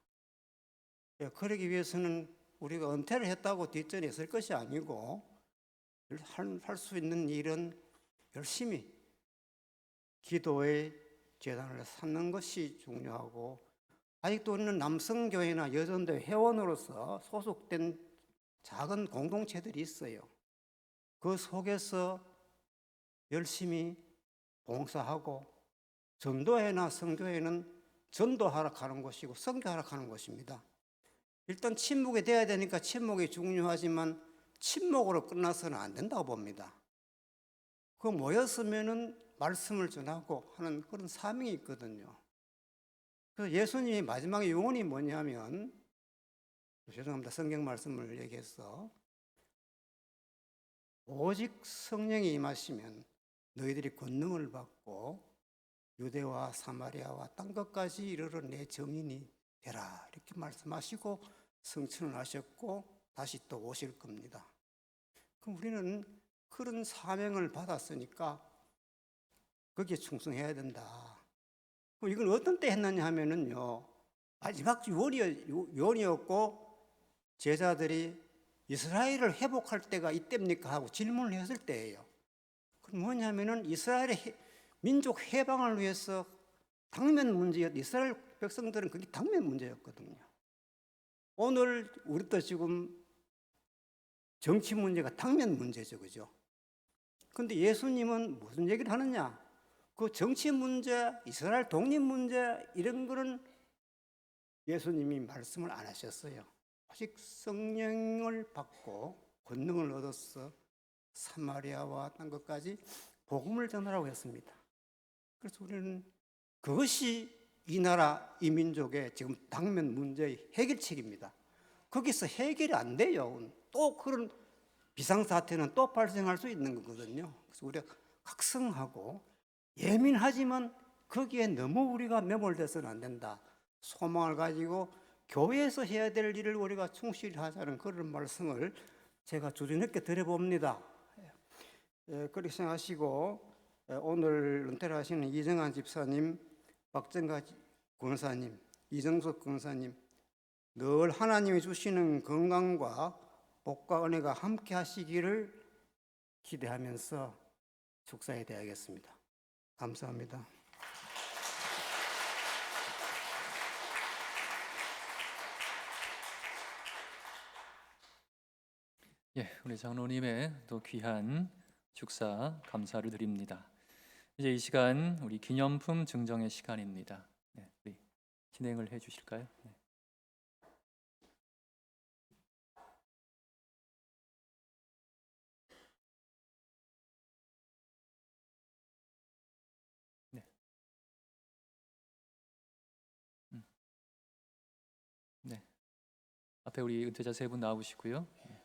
그러기 위해서는 우리가 은퇴를 했다고 뒷전에 있을 것이 아니고 할 수 있는 일은 열심히 기도의 재단을 쌓는 것이 중요하고 아직도 우리는 남성교회나 여전대 회원으로서 소속된 작은 공동체들이 있어요. 그 속에서 열심히 봉사하고 전도회나 성교회는 전도하러 가는 것이고 선교하러 가는 것입니다. 일단 침묵이 돼야 되니까 침묵이 중요하지만 침묵으로 끝나서는 안 된다고 봅니다. 그 모였으면은 말씀을 전하고 하는 그런 사명이 있거든요. 그래서 예수님이 마지막 유언이 뭐냐면, 죄송합니다. 성경 말씀을 얘기해서 오직 성령이 임하시면 너희들이 권능을 받고 유대와 사마리아와 땅 끝까지 이르러 내 증인이 되라 이렇게 말씀하시고 성천을 하셨고 다시 또 오실 겁니다. 그럼 우리는 그런 사명을 받았으니까 거기에 충성해야 된다. 그럼 이건 어떤 때 했느냐 하면은요, 마지막 유언이었고 제자들이 이스라엘을 회복할 때가 이때입니까 하고 질문을 했을 때예요. 그럼 뭐냐면은 이스라엘의 민족 해방을 위해서 당면 문제였, 이스라엘 백성들은 그게 당면 문제였거든요. 오늘 우리도 지금 정치 문제가 당면 문제죠, 그죠? 근데 예수님은 무슨 얘기를 하느냐? 그 정치 문제, 이스라엘 독립 문제 이런 거는 예수님이 말씀을 안 하셨어요. 오직 성령을 받고 권능을 얻어서 사마리아와 딴 것까지 복음을 전하라고 했습니다. 그래서 우리는 그것이 이 나라, 이 민족의 지금 당면 문제의 해결책입니다. 거기서 해결이 안 돼요. 또 그런 비상사태는 또 발생할 수 있는 거거든요. 그래서 우리가 각성하고 예민하지만 거기에 너무 우리가 매몰돼서는 안 된다. 소망을 가지고 교회에서 해야 될 일을 우리가 충실히 하자는 그런 말씀을 제가 주저늦게 드려봅니다. 그렇게 생각하시고 오늘 은퇴를 하시는 이정한 집사님, 박정가 권사님, 이정숙 권사님 늘 하나님이 주시는 건강과 복과 은혜가 함께 하시기를 기대하면서 축사에 대하겠습니다. 감사합니다. 예, 우리 장로님의 또 귀한 축사 감사를 드립니다. 이제 이 시간 우리 기념품 증정의 시간입니다. 네, 우리 진행을 해주실까요? 네. 네. 네. 앞에 우리 은퇴자 세 분 나오시고요. 네.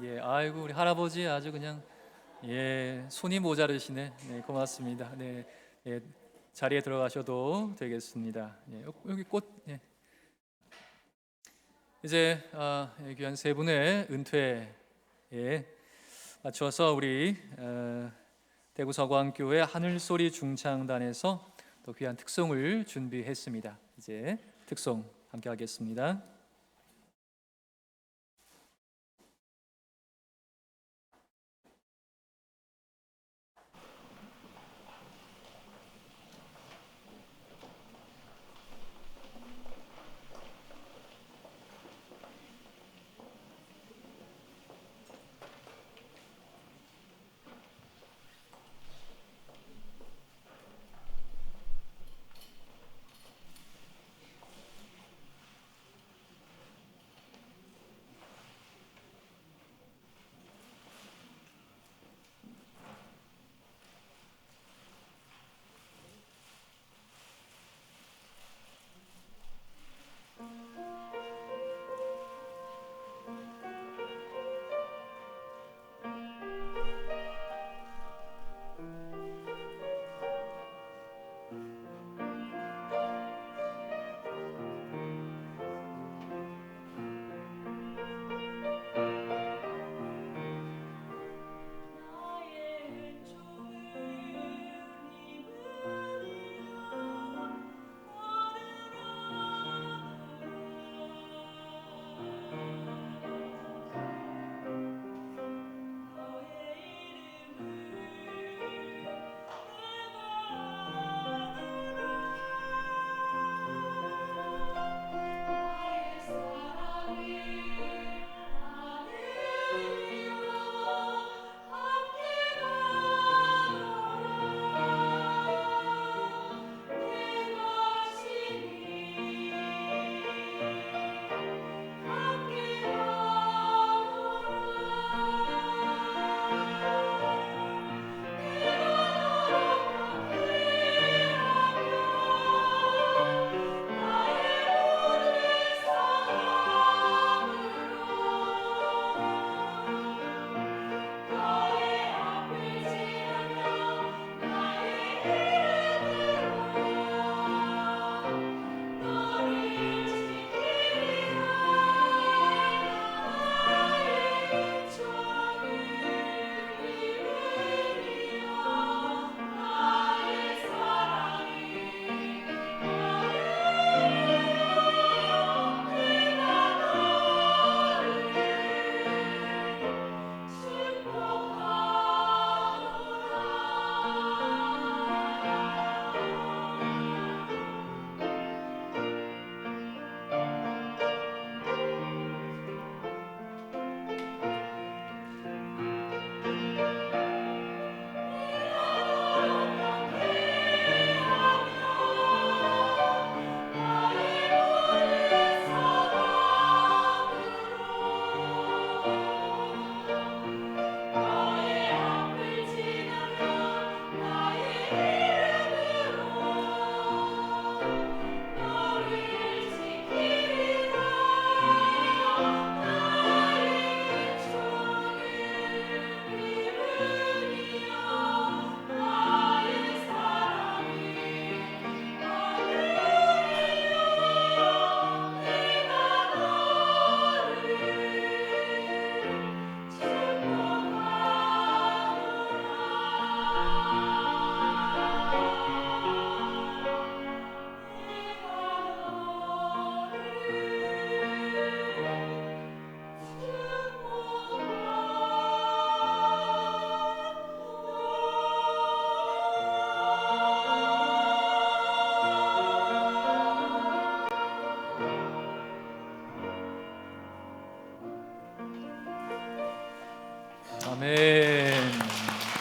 예, 아이고 우리 할아버지 아주 그냥 손이 모자르시네. 네, 고맙습니다. 네, 예, 자리에 들어가셔도 되겠습니다. 예, 여기 꽃. 예. 이제 귀한 세 분의 은퇴에 맞춰서 우리 대구 서광교회 하늘소리 중창단에서 또 귀한 특송을 준비했습니다. 이제 특송 함께 하겠습니다.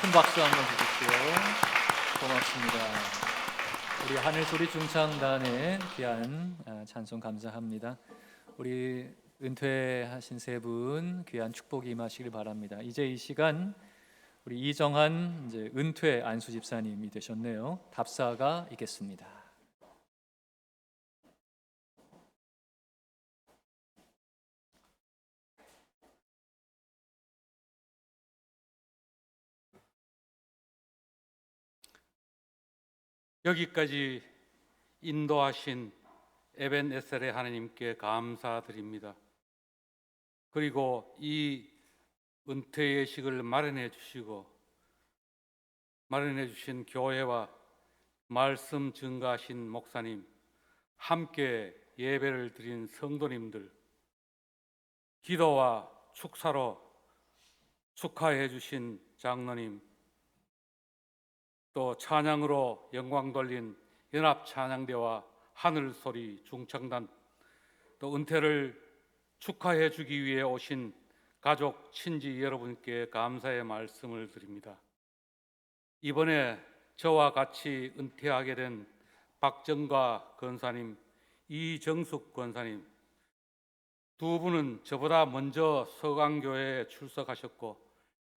큰 박수 한번 주십시오. 고맙습니다. 우리 하늘소리 중창단의 귀한 찬송 감사합니다. 우리 은퇴하신 세 분 귀한 축복이 임하시길 바랍니다. 이제 이 시간 우리 이정한 이제 은퇴 안수 집사님이 되셨네요. 답사가 있겠습니다. 여기까지 인도하신 에벤에셀의 하나님께 감사드립니다. 그리고 이 은퇴의 식을 마련해 주신 교회와 말씀 증가하신 목사님, 함께 예배를 드린 성도님들, 기도와 축사로 축하해 주신 장로님, 또 찬양으로 영광 돌린 연합찬양대와 하늘소리 중창단, 또 은퇴를 축하해 주기 위해 오신 가족, 친지 여러분께 감사의 말씀을 드립니다. 이번에 저와 같이 은퇴하게 된 박정과 권사님, 이정숙 권사님, 두 분은 저보다 먼저 서강교회에 출석하셨고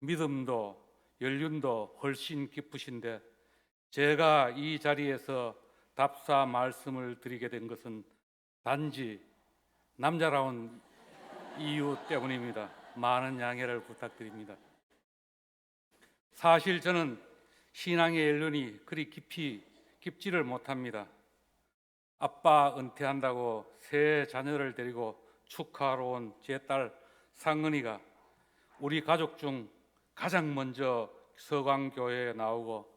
믿음도 연륜도 훨씬 깊으신데, 제가 이 자리에서 답사 말씀을 드리게 된 것은 단지 남자라운 이유 때문입니다. 많은 양해를 부탁드립니다. 사실 저는 신앙의 연륜이 그리 깊지를 못합니다. 아빠 은퇴한다고 세 자녀를 데리고 축하하러 온 제 딸 상은이가 우리 가족 중 가장 먼저 서강교회에 나오고,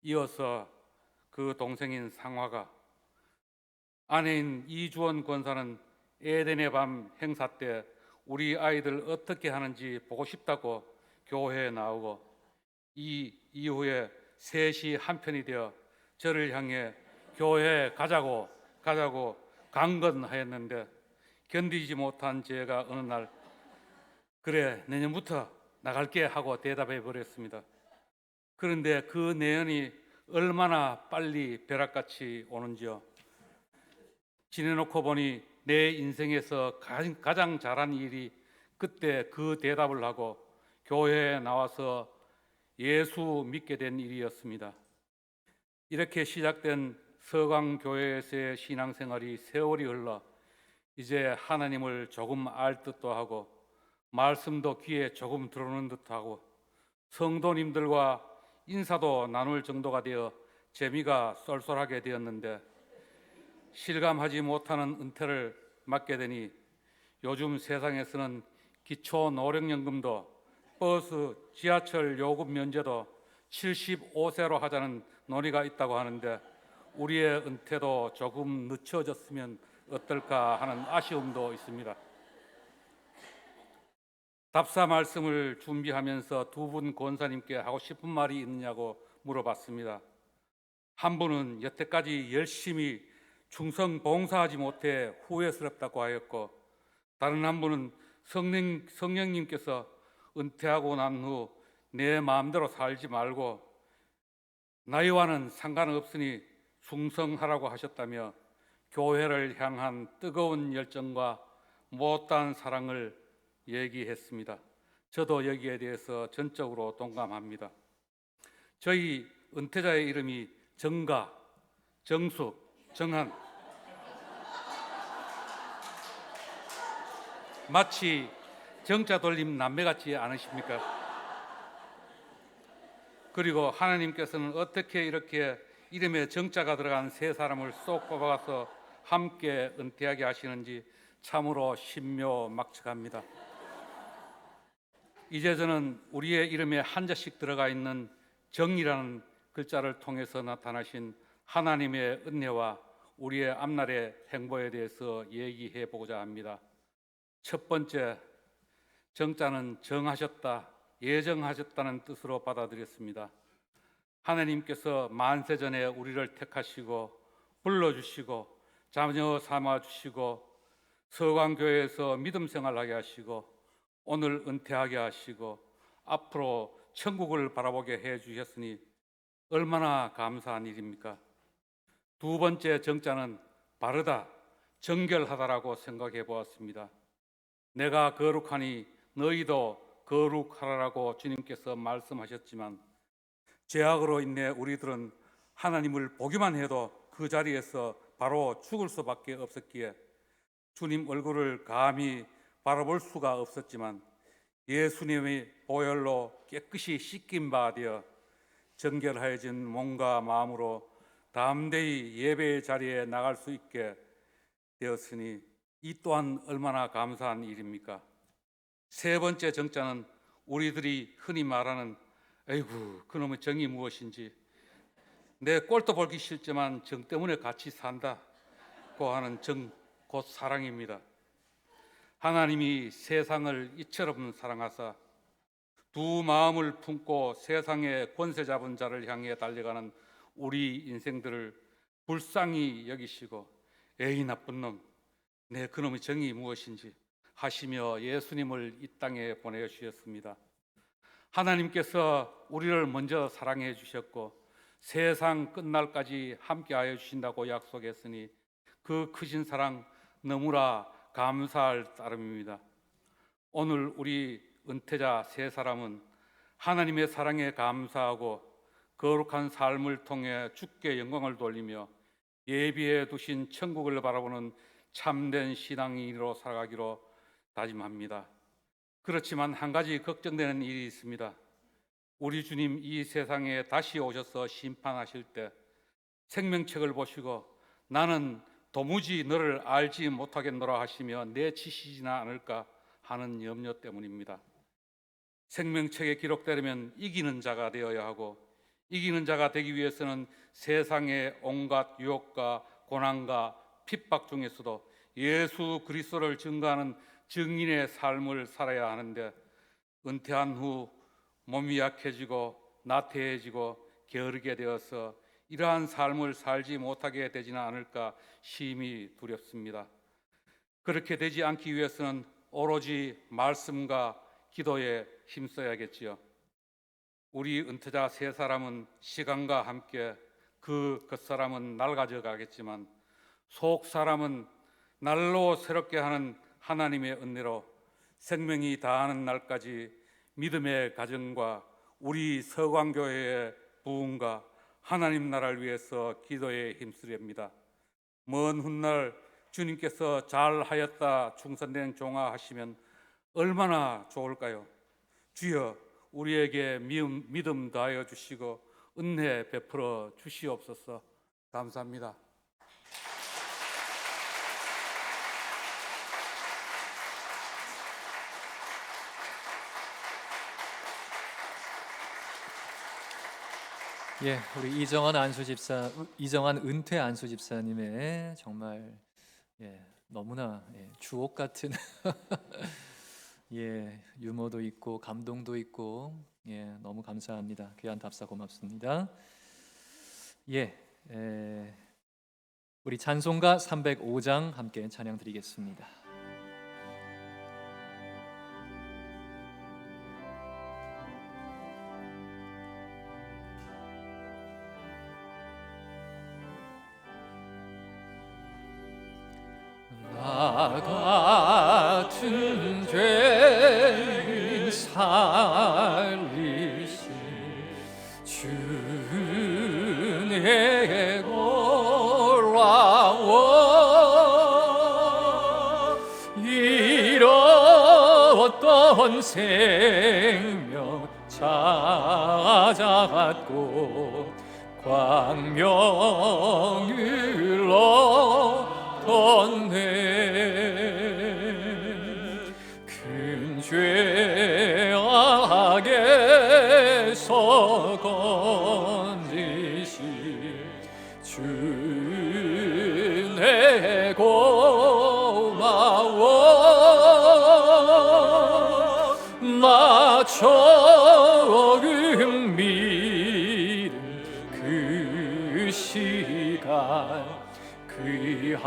이어서 그 동생인 상화가, 아내인 이주원 권사는 에덴의 밤 행사 때 우리 아이들 어떻게 하는지 보고 싶다고 교회에 나오고, 이 이후에 셋이 한편이 되어 저를 향해 교회에 가자고 강건하였는데, 견디지 못한 제가 어느 날 그래 내년부터 나갈게 하고 대답해 버렸습니다. 그런데 그 내연이 얼마나 빨리 벼락같이 오는지요. 지내놓고 보니 내 인생에서 가장 잘한 일이 그때 그 대답을 하고 교회에 나와서 예수 믿게 된 일이었습니다. 이렇게 시작된 서강교회에서의 신앙생활이 세월이 흘러 이제 하나님을 조금 알 듯도 하고 말씀도 귀에 조금 들어오는 듯하고 성도님들과 인사도 나눌 정도가 되어 재미가 쏠쏠하게 되었는데, 실감하지 못하는 은퇴를 맞게 되니 요즘 세상에서는 기초 노령연금도 버스, 지하철 요금 면제도 75세로 하자는 논의가 있다고 하는데, 우리의 은퇴도 조금 늦춰졌으면 어떨까 하는 아쉬움도 있습니다. 답사 말씀을 준비하면서 두 분 권사님께 하고 싶은 말이 있느냐고 물어봤습니다. 한 분은 여태까지 열심히 충성 봉사하지 못해 후회스럽다고 하였고, 다른 한 분은 성령님께서 은퇴하고 난 후 내 마음대로 살지 말고 나이와는 상관없으니 충성하라고 하셨다며 교회를 향한 뜨거운 열정과 못다한 사랑을 얘기했습니다. 저도 여기에 대해서 전적으로 동감합니다. 저희 은퇴자의 이름이 정가, 정숙, 정한, 마치 정자 돌림 남매 같지 않으십니까? 그리고 하나님께서는 어떻게 이렇게 이름에 정자가 들어간 세 사람을 쏙 뽑아서 함께 은퇴하게 하시는지 참으로 신묘막측합니다. 이제 저는 우리의 이름에 한자씩 들어가 있는 정이라는 글자를 통해서 나타나신 하나님의 은혜와 우리의 앞날의 행보에 대해서 얘기해 보고자 합니다. 첫 번째, 정자는 정하셨다, 예정하셨다는 뜻으로 받아들였습니다. 하나님께서 만세전에 우리를 택하시고 불러주시고 자녀 삼아주시고 서강교회에서 믿음 생활하게 하시고 오늘 은퇴하게 하시고 앞으로 천국을 바라보게 해 주셨으니 얼마나 감사한 일입니까? 두 번째 정자는 바르다, 정결하다라고 생각해 보았습니다. 내가 거룩하니 너희도 거룩하라라고 주님께서 말씀하셨지만 죄악으로 인해 우리들은 하나님을 보기만 해도 그 자리에서 바로 죽을 수밖에 없었기에 주님 얼굴을 감히 바라볼 수가 없었지만 예수님의 보혈로 깨끗이 씻긴 바 되어 정결하여진 몸과 마음으로 담대히 예배의 자리에 나갈 수 있게 되었으니 이 또한 얼마나 감사한 일입니까? 세 번째 정자는 우리들이 흔히 말하는 에이구 그놈의 정이 무엇인지, 내 꼴도 보기 싫지만 정 때문에 같이 산다고 하는 정, 곧 사랑입니다. 하나님이 세상을 이처럼 사랑하사 두 마음을 품고 세상의 권세 잡은 자를 향해 달려가는 우리 인생들을 불쌍히 여기시고 에이 나쁜 놈, 내 그놈의 정이 무엇인지 하시며 예수님을 이 땅에 보내주셨습니다. 하나님께서 우리를 먼저 사랑해 주셨고 세상 끝날까지 함께하여 주신다고 약속했으니 그 크신 사랑 너무나 감사할 따름입니다. 오늘 우리 은퇴자 세 사람은 하나님의 사랑에 감사하고 거룩한 삶을 통해 주께 영광을 돌리며 예비해 두신 천국을 바라보는 참된 신앙인으로 살아가기로 다짐합니다. 그렇지만 한 가지 걱정되는 일이 있습니다. 우리 주님 이 세상에 다시 오셔서 심판하실 때 생명책을 보시고 나는 도무지 너를 알지 못하겠노라 하시며 내치시지나 않을까 하는 염려 때문입니다. 생명책에 기록되려면 이기는 자가 되어야 하고 이기는 자가 되기 위해서는 세상의 온갖 유혹과 고난과 핍박 중에서도 예수 그리스도를 증거하는 증인의 삶을 살아야 하는데 은퇴한 후 몸이 약해지고 나태해지고 게으르게 되어서 이러한 삶을 살지 못하게 되지는 않을까 심히 두렵습니다. 그렇게 되지 않기 위해서는 오로지 말씀과 기도에 힘써야겠지요. 우리 은퇴자 세 사람은 시간과 함께 그 겉사람은 낡아져 가겠지만 속 사람은 날로 새롭게 하는 하나님의 은혜로 생명이 다하는 날까지 믿음의 가정과 우리 서광교회의 부흥과 하나님 나라를 위해서 기도에 힘쓰렵니다. 먼 훗날 주님께서 잘하였다 충성된 종아 하시면 얼마나 좋을까요? 주여 우리에게 믿음 다하여 주시고 은혜 베풀어 주시옵소서. 감사합니다. 예, 우리 이정환 은퇴 안수 집사님의 정말 너무나 주옥 같은 유머도 있고 감동도 있고 너무 감사합니다. 귀한 답사 고맙습니다. 우리 찬송가 305장 함께 찬양 드리겠습니다. 나 같은 죄인 살리신 주의 골라워 잃었던 생명 찾아갔고 광명을 얻었네. 큰 죄악에서 건지신 주 내 고마워. 나 적은 믿음 그 시간 귀하고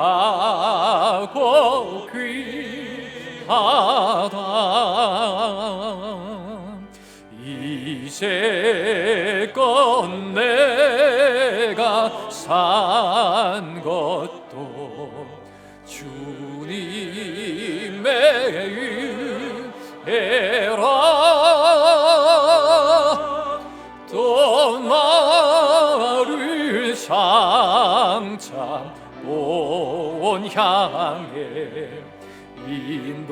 귀하다. 이 이제껏 내가 산 것도 주님의 은혜라. 또 나를 장차 온 향해 인도해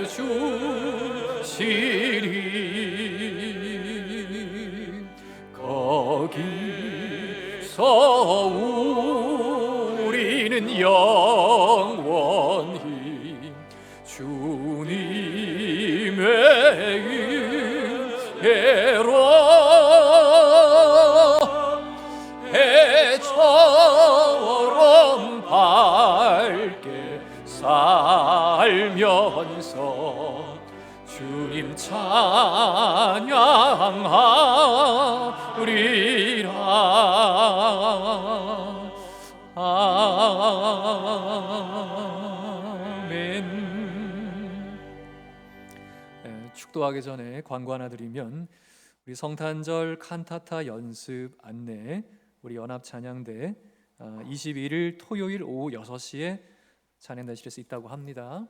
주시리. 거기서 우리는 영원히 주님의 은혜로 해처럼 밝게 살면서 주님 찬양하리라. 아멘. 축도하기 전에 광고 하나 드리면, 우리 성탄절 칸타타 연습 안내 우리 연합찬양대 22일 토요일 오후 6시에 찬양단실에서 있다고 합니다.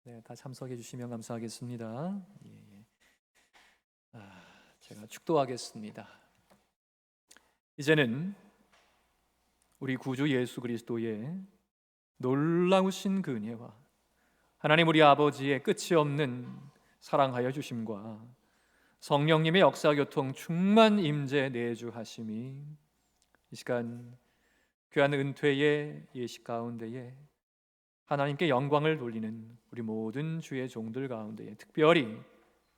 네, 다 참석해 주시면 감사하겠습니다. 제가 축도하겠습니다. 이제는 우리 구주 예수 그리스도의 놀라우신 그 은혜와 하나님 우리 아버지의 끝이 없는 사랑하여 주심과 성령님의 역사교통 충만 임재 내주하심이 이 시간 귀한 은퇴의 예식 가운데에 하나님께 영광을 돌리는 우리 모든 주의 종들 가운데에 특별히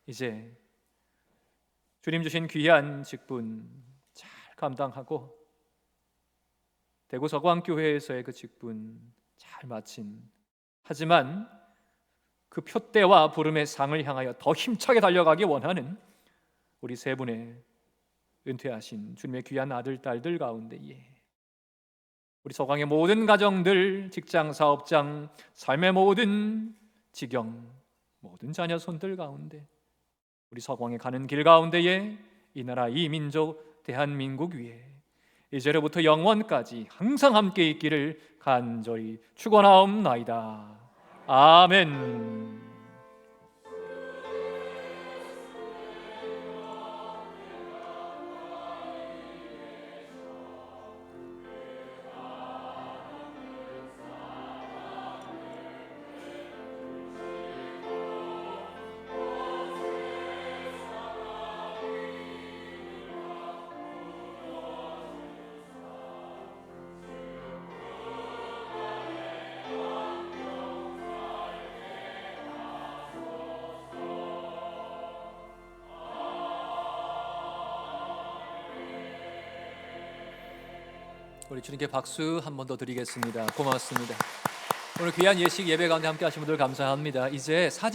이제 주님 주신 귀한 직분 잘 감당하고 대구 서광교회에서의 그 직분 잘 마친, 하지만 그 표대와 부름의 상을 향하여 더 힘차게 달려가기 원하는 우리 세 분의 은퇴하신 주님의 귀한 아들 딸들 가운데에 우리 서광의 모든 가정들, 직장, 사업장, 삶의 모든 지경, 모든 자녀 손들 가운데 우리 서광에 가는 길 가운데에 이 나라 이 민족 대한민국 위에 이제로부터 영원까지 항상 함께 있기를 간절히 축원하옵나이다. 아멘. 우리 주님께 박수 한 번 더 드리겠습니다. 고맙습니다. 오늘 귀한 예식 예배 가운데 함께 하신 분들 감사합니다. 이제 사진